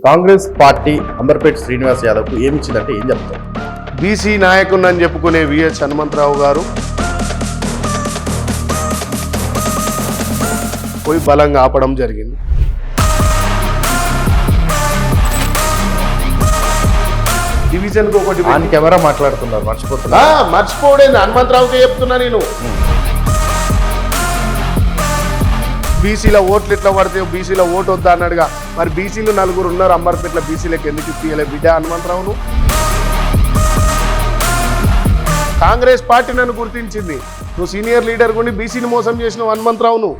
Congress party Amberpet Srinivas యాదవ్కు ఏమి ఇచ్చిందంటే ఏం చెప్తారు? బీసీ నాయకుడు అని చెప్పుకునే విహెచ్ హనుమంతరావు గారు పోయి బలంగా ఆపడం జరిగింది. డివిజన్కి ఒకటి ఆన్ కెమెరా మాట్లాడుతున్నారు, మర్చిపోతున్నా. మర్చిపోడేది హనుమంతరావుకే చెప్తున్నా నేను. బీసీల ఓట్లు ఎట్లా పడితే బీసీల ఓటు వద్దా అన్నాడుగా, మరి బీసీలు నలుగురు ఉన్నారు అంబర్పేటలో, బీసీలకు ఎందుకు ఇప్పియలే బిడ్డ హనుమంతరావును? కాంగ్రెస్ పార్టీ నన్ను గుర్తించింది, నువ్వు సీనియర్ లీడర్ గుండి బీసీని మోసం చేసినావు హనుమంతరావును.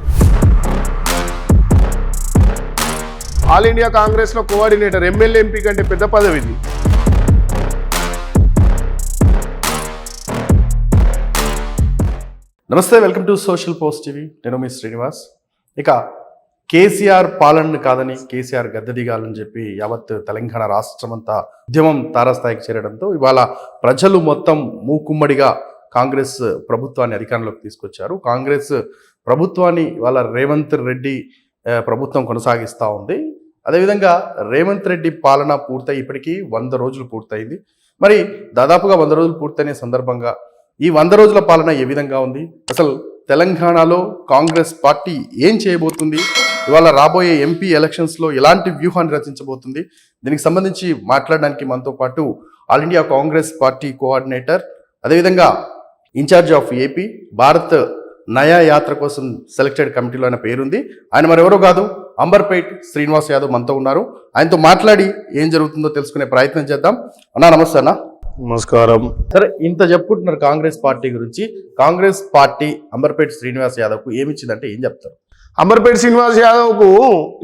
ఆల్ ఇండియా కాంగ్రెస్లో కోఆర్డినేటర్, ఎమ్మెల్యే ఎంపీ కంటే పెద్ద పదవి ఇది. నమస్తే, welcome to social post TV. నేను మీ శ్రీనివాస్. ఇక కేసీఆర్ పాలనను కాదని కేసీఆర్ గద్దె దిగాలని చెప్పి యావత్ తెలంగాణ రాష్ట్రమంతా ఉద్యమం తారాస్థాయికి చేరడంతో ఇవాళ ప్రజలు మొత్తం మూకుమ్మడిగా కాంగ్రెస్ ప్రభుత్వాన్ని అధికారంలోకి తీసుకొచ్చారు. కాంగ్రెస్ ప్రభుత్వాన్ని ఇవాళ రేవంత్ రెడ్డి ప్రభుత్వం కొనసాగిస్తూ ఉంది. అదేవిధంగా రేవంత్ రెడ్డి పాలన పూర్తయి ఇప్పటికీ 100 రోజులు పూర్తయింది. మరి దాదాపుగా 100 రోజులు పూర్తయిన సందర్భంగా ఈ 100 రోజుల పాలన ఏ విధంగా ఉంది, అసలు తెలంగాణలో కాంగ్రెస్ పార్టీ ఏం చేయబోతుంది, ఇవాళ రాబోయే ఎంపీ ఎలక్షన్స్లో ఎలాంటి వ్యూహాన్ని రచించబోతుంది, దీనికి సంబంధించి మాట్లాడడానికి మనతో పాటు all India Congress party coordinator, అదేవిధంగా ఇన్ఛార్జ్ ఆఫ్ ఏపీ భారత్ నయా యాత్ర కోసం సెలెక్టెడ్ కమిటీలో ఆయన పేరుంది. ఆయన మరెవరో కాదు, అంబర్పేట్ శ్రీనివాస్ యాదవ్ మనతో ఉన్నారు. ఆయనతో మాట్లాడి ఏం జరుగుతుందో తెలుసుకునే ప్రయత్నం చేద్దాం. అన్నా నమస్తే. అన్న నమస్కారం. సరే, ఇంత చెప్పుకుంటున్నారు కాంగ్రెస్ పార్టీ గురించి. కాంగ్రెస్ పార్టీ అంబర్పేట శ్రీనివాస్ యాదవ్కు ఏమి ఇచ్చిందంటే ఏం చెప్తారు? అంబర్పేట శ్రీనివాస్ యాదవ్కు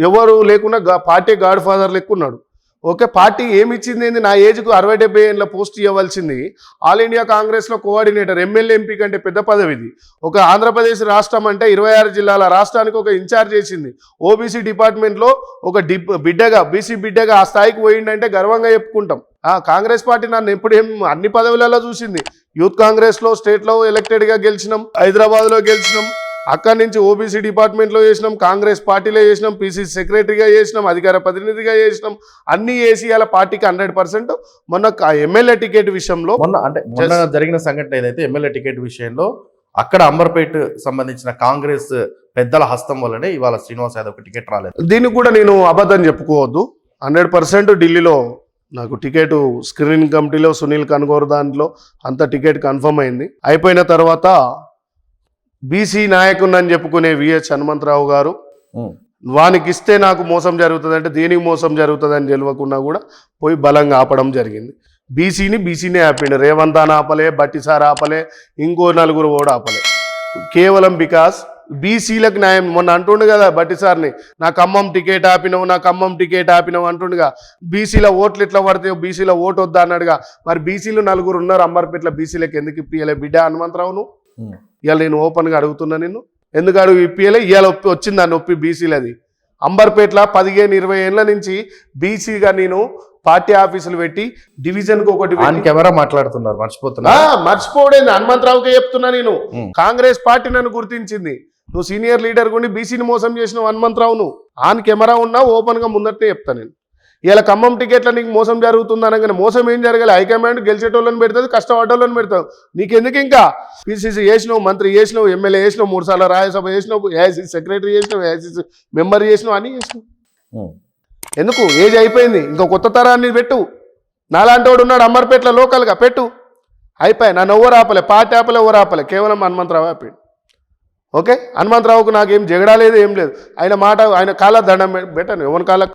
ఎవరు లేకున్నా పార్టీ గాడ్ ఫాదర్ లెక్కున్నాడు. ఓకే, పార్టీ ఏమి ఇచ్చింది ఏంది? నా ఏజ్కు 60-70 ఏళ్ళ పోస్ట్ ఇవ్వవలసింది ఆల్ ఇండియా కాంగ్రెస్లో కోఆర్డినేటర్, ఎమ్మెల్యే ఎంపీ కంటే పెద్ద పదవి ఇది. ఒక ఆంధ్రప్రదేశ్ రాష్ట్రం అంటే 26 జిల్లాల రాష్ట్రానికి ఒక ఇన్ఛార్జ్ చేసింది. ఓబీసీ డిపార్ట్మెంట్లో ఒక బిడ్డగా, బీసీ బిడ్డగా ఆ స్థాయికి పోయిందంటే గర్వంగా చెప్పుకుంటాం. కాంగ్రెస్ పార్టీ నన్ను ఎప్పుడేం అన్ని పదవులలో చూసింది. యూత్ కాంగ్రెస్లో స్టేట్లో ఎలక్టెడ్గా గెలిచినాం, హైదరాబాద్లో గెలిచినాం, అక్కడి నుంచి ఓబీసీ డిపార్ట్మెంట్లో చేసినాం, కాంగ్రెస్ పార్టీలో చేసినాం, పీసీసీ సెక్రటరీగా చేసినాం, అధికార ప్రతినిధిగా చేసినాం, అన్ని ఏసీఆల పార్టీకి 100%. మొన్న ఎమ్మెల్యే టికెట్ విషయంలో మొన్న జరిగిన సంఘటన ఏదైతే ఎమ్మెల్యే టికెట్ విషయంలో అక్కడ అంబర్పేట్ సంబంధించిన కాంగ్రెస్ పెద్దల హస్తం వల్లనే ఇవాళ శ్రీనివాస్ యాదవ్ టికెట్ రాలేదు. దీనికి కూడా నేను అబద్ధం చెప్పుకోవద్దు. 100% ఢిల్లీలో నాకు టికెట్ స్క్రీనింగ్ కమిటీలో సునీల్ కన్గోర్ దాంట్లో అంత టికెట్ కన్ఫర్మ్ అయింది. అయిపోయిన తర్వాత బీసీ నాయకుడు అని చెప్పుకునే విహెచ్ హనుమంతరావు గారు వానికి ఇస్తే నాకు మోసం జరుగుతుంది అంటే దేనికి మోసం జరుగుతుంది అని తెలియకుండా కూడా పోయి బలంగా ఆపడం జరిగింది. బీసీనే ఆపిండు. రేవంత్ అని ఆపలే, బట్టి సార్ ఆపలే, ఇంకో నలుగురు కూడా ఆపలే. కేవలం బికాస్ బీసీలకు న్యాయం. మొన్న అంటుండు కదా బట్టి సార్ని, నా ఖమ్మం టికెట్ ఆపినవు, నా ఖమ్మం టికెట్ ఆపినవు అంటుండగా, బీసీల ఓట్లు ఎట్లా పడితే బీసీల ఓటు వద్దా అన్నాడుగా, మరి బీసీలు నలుగురు ఉన్నారు అంబర్పేటలో, బీసీలకు ఎందుకు ఇప్పియలే బిడ్డ హనుమంతరావును? ఇవాళ నేను ఓపెన్గా అడుగుతున్నా, నిన్ను ఎందుకు అడుగు ఇప్పియలే? ఇవాళ వచ్చింది ఆ నొప్పి బీసీలది. అంబర్పేటలో 15-20 ఏళ్ళ నుంచి బీసీగా నేను పార్టీ ఆఫీసులు పెట్టి డివిజన్కి ఒకటి కెమెరా మాట్లాడుతున్నారు, మర్చిపోతున్నా. మర్చిపోడేది హనుమంతరావుకే చెప్తున్నా నేను. కాంగ్రెస్ పార్టీ నన్ను గుర్తించింది, నువ్వు సీనియర్ లీడర్ గుండి బీసీని మోసం చేసినావు హనుమంతరావును. ఆన్ కెమెరా ఉన్నా ఓపెన్గా ముందట్నే చెప్తా నేను. ఇలా ఖమ్మం టికెట్ల నీకు మోసం జరుగుతుంది అనగానే మోసం ఏం జరగాలి? హైకమాండ్ గెలిచేటోళ్ళని పెడుతుంది, కష్టపడ్డోళ్ళని పెడతావు. నీకెందుకు ఇంకా పీసీసీ చేసినావు, మంత్రి చేసినావు, ఎమ్మెల్యే చేసినావు, 3 సార్లు రాజ్యసభ చేసినావు, ఏఐసీసీ సెక్రటరీ చేసినావు, ఏఐసీసీ మెంబర్ చేసినావు, అన్నీ చేసినావు. ఎందుకు? ఏజ్ అయిపోయింది, ఇంకా కొత్త తరాన్ని పెట్టు. నాలాంటి వాడు ఉన్నాడు అంబర్పేటలో లోకల్గా, పెట్టు. అయిపోయి నన్ను ఎవరు ఆపలే, పార్టీ ఆపలే, ఎవరు ఆపలే, కేవలం హనుమంతరావు ఆపాడు. ఓకే, హనుమంతరావుకు నాకేం జగడా లేదు, ఏం లేదు. ఆయన మాట, ఆయన కాళ్ళ దండం పెట్టాను. ఎవరి కాళ్ళ